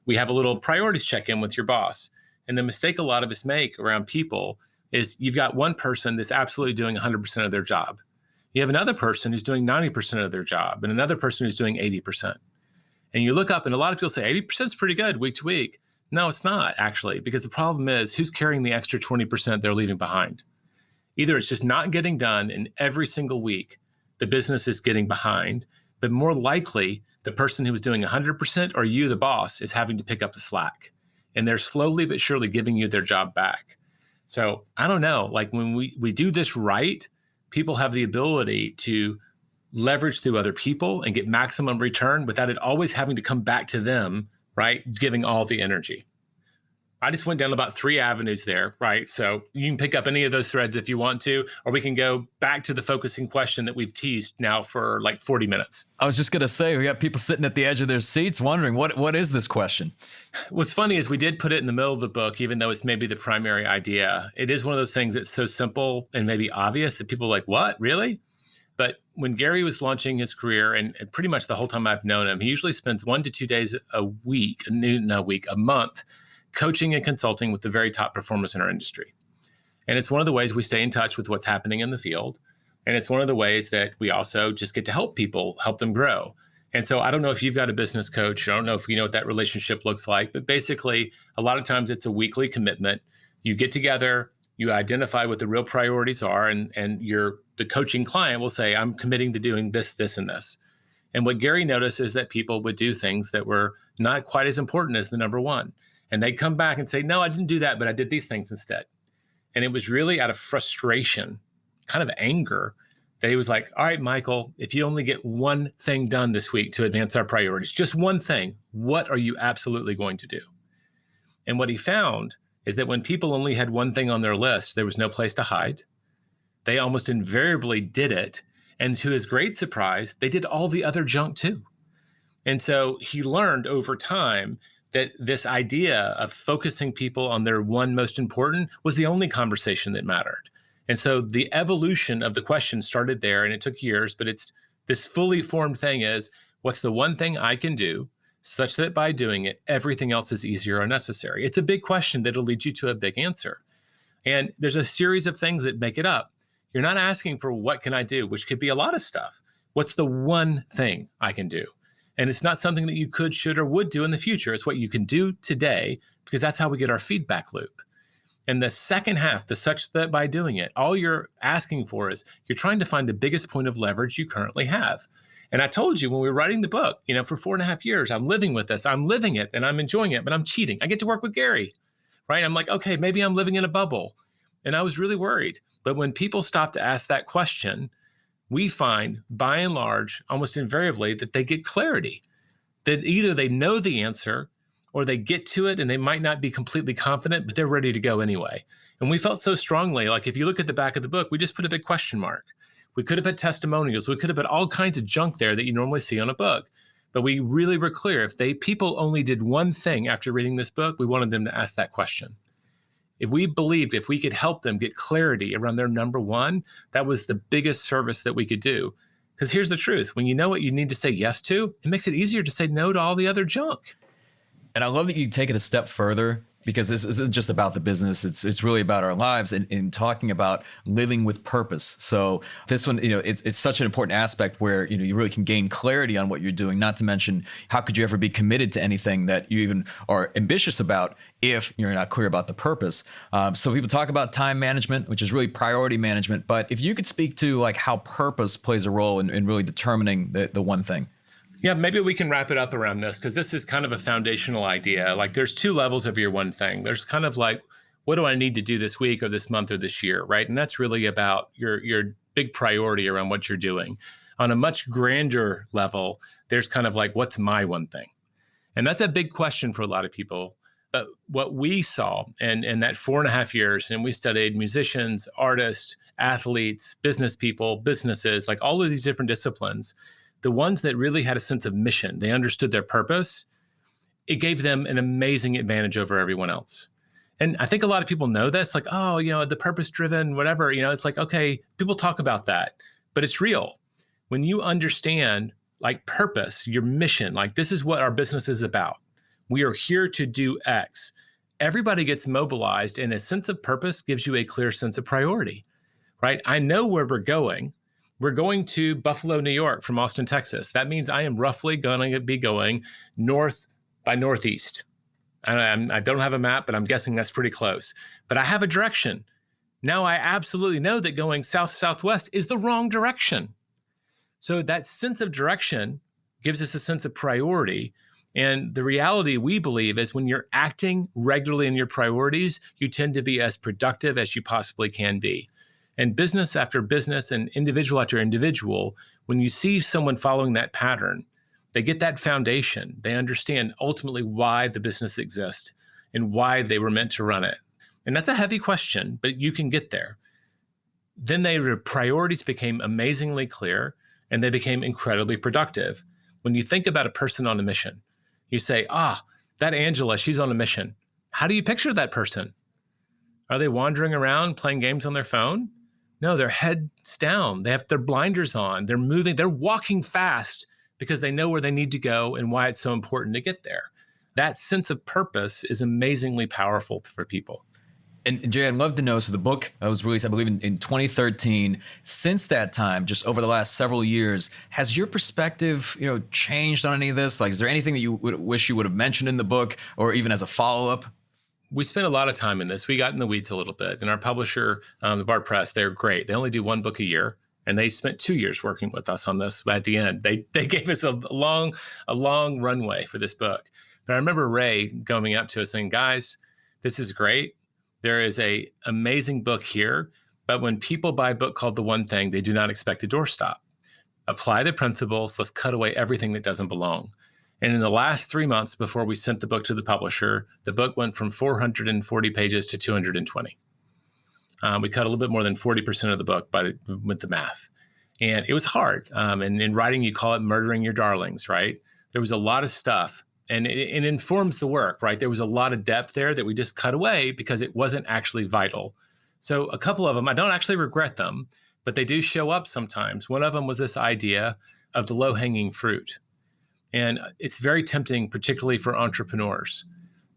we have a little priorities check-in with your boss. And the mistake a lot of us make around people is you've got one person that's absolutely doing 100% of their job. You have another person who's doing 90% of their job and another person who's doing 80%. And you look up and a lot of people say 80% is pretty good week to week. No, it's not actually, because the problem is who's carrying the extra 20% they're leaving behind. Either it's just not getting done, and every single week the business is getting behind, but more likely the person who was doing 100% or you, the boss, is having to pick up the slack. And they're slowly but surely giving you their job back. So I don't know, like when we do this right, people have the ability to leverage through other people and get maximum return without it always having to come back to them, right? Giving all the energy. I just went down about 3 avenues there, right? So you can pick up any of those threads if you want to, or we can go back to the focusing question that we've teased now for like 40 minutes. I was just going to say, we got people sitting at the edge of their seats wondering, what is this question? What's funny is we did put it in the middle of the book, even though it's maybe the primary idea. It is one of those things that's so simple and maybe obvious that people are like, what, really? But when Gary was launching his career, and pretty much the whole time I've known him, he usually spends 1 to 2 days a month, coaching and consulting with the very top performers in our industry. And it's one of the ways we stay in touch with what's happening in the field. And it's one of the ways that we also just get to help people, help them grow. And so I don't know if you've got a business coach. I don't know if you know what that relationship looks like. But basically, a lot of times it's a weekly commitment. You get together, you identify what the real priorities are, and the coaching client will say, I'm committing to doing this, this, and this. And what Gary noticed is that people would do things that were not quite as important as the number one. And they'd come back and say, no, I didn't do that, but I did these things instead. And it was really out of frustration, kind of anger, that he was like, all right, Michael, if you only get one thing done this week to advance our priorities, just one thing, what are you absolutely going to do? And what he found is that when people only had one thing on their list, there was no place to hide. They almost invariably did it. And to his great surprise, they did all the other junk too. And so he learned over time that this idea of focusing people on their one most important was the only conversation that mattered. And so the evolution of the question started there, and it took years, but it's this fully formed thing is, what's the one thing I can do such that by doing it, everything else is easier or necessary? It's a big question that'll lead you to a big answer. And there's a series of things that make it up. You're not asking for what can I do, which could be a lot of stuff. What's the one thing I can do? And it's not something that you could, should, or would do in the future. It's what you can do today, because that's how we get our feedback loop. And the second half, the such that by doing it, all you're asking for is you're trying to find the biggest point of leverage you currently have. And I told you when we were writing the book, for 4.5 years, I'm living with this, I'm living it and I'm enjoying it, but I'm cheating. I get to work with Gary, right? I'm like, okay, maybe I'm living in a bubble. And I was really worried. But when people stop to ask that question, we find by and large, almost invariably, that they get clarity, that either they know the answer or they get to it and they might not be completely confident, but they're ready to go anyway. And we felt so strongly, like if you look at the back of the book, we just put a big question mark. We could have put testimonials. We could have put all kinds of junk there that you normally see on a book. But we really were clear. If people only did one thing after reading this book, we wanted them to ask that question. If we believed if we could help them get clarity around their number one, that was the biggest service that we could do. Because here's the truth. When you know what you need to say yes to, it makes it easier to say no to all the other junk. And I love that you take it a step further, because this isn't just about the business. It's really about our lives and in talking about living with purpose. So this one, it's such an important aspect where, you really can gain clarity on what you're doing, not to mention how could you ever be committed to anything that you even are ambitious about if you're not clear about the purpose. So people talk about time management, which is really priority management. But if you could speak to like how purpose plays a role in really determining the one thing. Yeah, maybe we can wrap it up around this, because this is kind of a foundational idea. Like there's two levels of your one thing. There's kind of like, what do I need to do this week or this month or this year, right? And that's really about your big priority around what you're doing. On a much grander level, there's kind of like, what's my one thing? And that's a big question for a lot of people. But what we saw in that 4.5 years, and we studied musicians, artists, athletes, business people, businesses, like all of these different disciplines, the ones that really had a sense of mission, they understood their purpose, it gave them an amazing advantage over everyone else. And I think a lot of people know this, like, oh, the purpose-driven, whatever, it's like, okay, people talk about that, but it's real. When you understand like purpose, your mission, like this is what our business is about. We are here to do X. Everybody gets mobilized, and a sense of purpose gives you a clear sense of priority, right? I know where we're going. We're going to Buffalo, New York from Austin, Texas. That means I am roughly going to be going north by northeast. I don't have a map, but I'm guessing that's pretty close. But I have a direction. Now I absolutely know that going south-southwest is the wrong direction. So that sense of direction gives us a sense of priority. And the reality we believe is when you're acting regularly in your priorities, you tend to be as productive as you possibly can be. And business after business and individual after individual, when you see someone following that pattern, they get that foundation. They understand ultimately why the business exists and why they were meant to run it. And that's a heavy question, but you can get there. Then their priorities became amazingly clear, and they became incredibly productive. When you think about a person on a mission, you say, that Angela, she's on a mission. How do you picture that person? Are they wandering around playing games on their phone? No, their heads down. They have their blinders on. They're moving. They're walking fast because they know where they need to go and why it's so important to get there. That sense of purpose is amazingly powerful for people. And Jay, I'd love to know, so the book was released, I believe, in 2013. Since that time, just over the last several years, has your perspective, changed on any of this? Like, is there anything that you wish you would have mentioned in the book, or even as a follow-up? We spent a lot of time in this. We got in the weeds a little bit. And our publisher, the Bard Press, they're great. They only do one book a year. And they spent 2 years working with us on this. But at the end, they gave us a long runway for this book. But I remember Ray coming up to us saying, guys, this is great. There is a amazing book here. But when people buy a book called The One Thing, they do not expect a doorstop. Apply the principles. Let's cut away everything that doesn't belong. And in the last 3 months before we sent the book to the publisher, the book went from 440 pages to 220. We cut a little bit more than 40% of the book with the math. And it was hard. And in writing, you call it murdering your darlings, right? There was a lot of stuff, and it informs the work, right? There was a lot of depth there that we just cut away because it wasn't actually vital. So a couple of them, I don't actually regret them, but they do show up sometimes. One of them was this idea of the low-hanging fruit. And it's very tempting, particularly for entrepreneurs.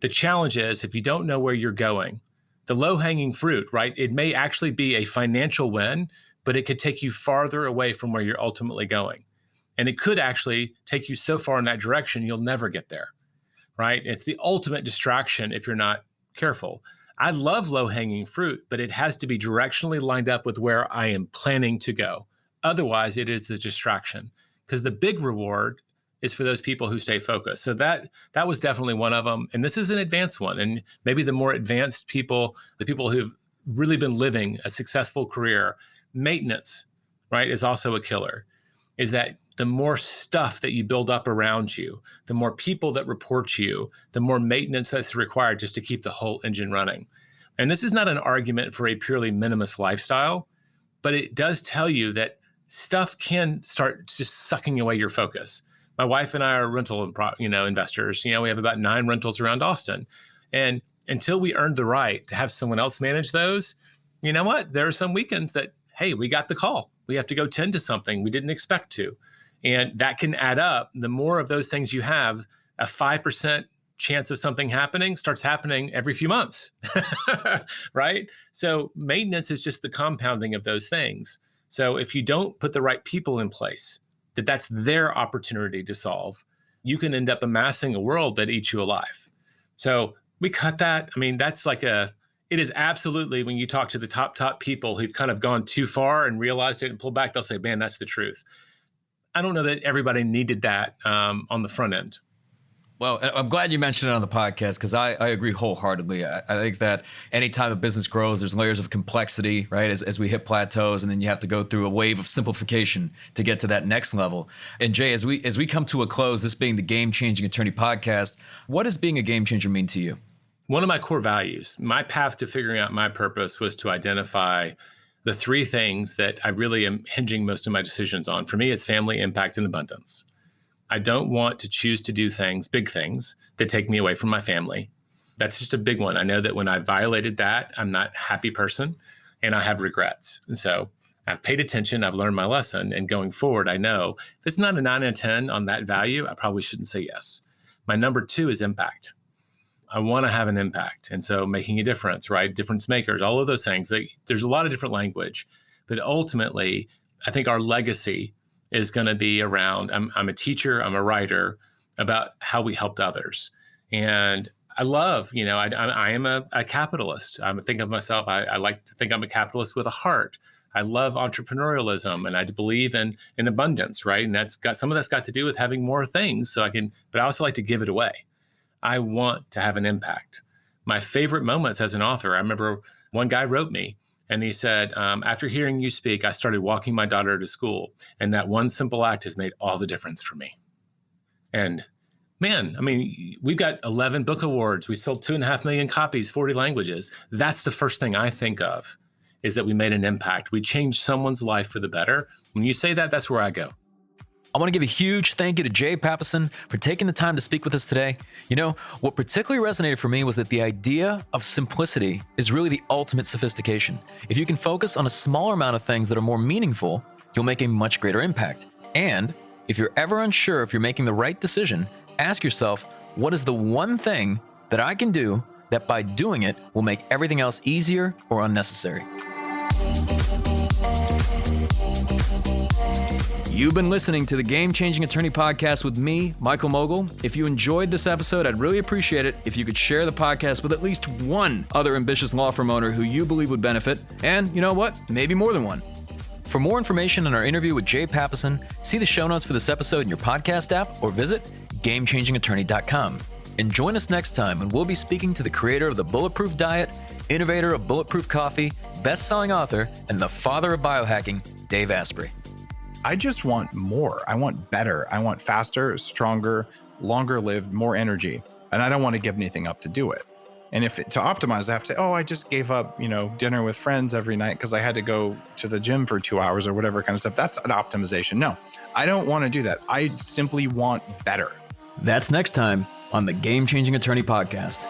The challenge is, if you don't know where you're going, the low-hanging fruit, right? It may actually be a financial win, but it could take you farther away from where you're ultimately going. And it could actually take you so far in that direction, you'll never get there, right? It's the ultimate distraction if you're not careful. I love low-hanging fruit, but it has to be directionally lined up with where I am planning to go. Otherwise, it is the distraction, because the big reward is for those people who stay focused. So that was definitely one of them. And this is an advanced one. And maybe the more advanced people, the people who've really been living a successful career, maintenance, right, is also a killer. Is that the more stuff that you build up around you, the more people that report you, the more maintenance that's required just to keep the whole engine running. And this is not an argument for a purely minimalist lifestyle, but it does tell you that stuff can start just sucking away your focus. My wife and I are rental investors. We have about 9 rentals around Austin. And until we earned the right to have someone else manage those, you know what? There are some weekends that, hey, we got the call. We have to go tend to something we didn't expect to. And that can add up. The more of those things you have, a 5% chance of something happening starts happening every few months, right? So maintenance is just the compounding of those things. So if you don't put the right people in place, that's their opportunity to solve, you can end up amassing a world that eats you alive. So we cut that. I mean, that's like it is absolutely, when you talk to the top people who've kind of gone too far and realized it and pulled back, they'll say, man, that's the truth. I don't know that everybody needed that on the front end. Well, I'm glad you mentioned it on the podcast, because I agree wholeheartedly. I think that anytime a business grows, there's layers of complexity, right? As we hit plateaus, and then you have to go through a wave of simplification to get to that next level. And Jay, as we come to a close, this being the Game Changing Attorney podcast, what does being a game changer mean to you? One of my core values, my path to figuring out my purpose, was to identify the 3 things that I really am hinging most of my decisions on. For me, it's family, impact, and abundance. I don't want to choose to do things, big things, that take me away from my family. That's just a big one. I know that when I violated that, I'm not a happy person and I have regrets. And so I've paid attention, I've learned my lesson, and going forward, I know if it's not a 9 out of 10 on that value, I probably shouldn't say yes. My number 2 is impact. I want to have an impact. And so making a difference, right? Difference makers, all of those things. There's a lot of different language, but ultimately, I think our legacy is going to be around, I'm a teacher, I'm a writer, about how we helped others. And I love, I am a capitalist. I think of myself, I like to think I'm a capitalist with a heart. I love entrepreneurialism, and I believe in abundance, right? And some of that's got to do with having more things but I also like to give it away. I want to have an impact. My favorite moments as an author, I remember one guy wrote me, and he said, after hearing you speak, I started walking my daughter to school. And that one simple act has made all the difference for me. And man, I mean, we've got 11 book awards. We sold 2.5 million copies, 40 languages. That's the first thing I think of, is that we made an impact. We changed someone's life for the better. When you say that, that's where I go. I want to give a huge thank you to Jay Papasan for taking the time to speak with us today. What particularly resonated for me was that the idea of simplicity is really the ultimate sophistication. If you can focus on a smaller amount of things that are more meaningful, you'll make a much greater impact. And if you're ever unsure if you're making the right decision, ask yourself, what is the one thing that I can do that by doing it will make everything else easier or unnecessary? You've been listening to the Game Changing Attorney podcast with me, Michael Mogul. If you enjoyed this episode, I'd really appreciate it if you could share the podcast with at least one other ambitious law firm owner who you believe would benefit. And you know what? Maybe more than one. For more information on our interview with Jay Papasan, see the show notes for this episode in your podcast app or visit GameChangingAttorney.com. And join us next time when we'll be speaking to the creator of the Bulletproof Diet, innovator of Bulletproof Coffee, best-selling author, and the father of biohacking, Dave Asprey. I just want more. I want better. I want faster, stronger, longer lived, more energy. And I don't want to give anything up to do it. And to optimize, I have to say, oh, I just gave up, dinner with friends every night because I had to go to the gym for 2 hours or whatever kind of stuff. That's an optimization. No, I don't want to do that. I simply want better. That's next time on the Game Changing Attorney Podcast.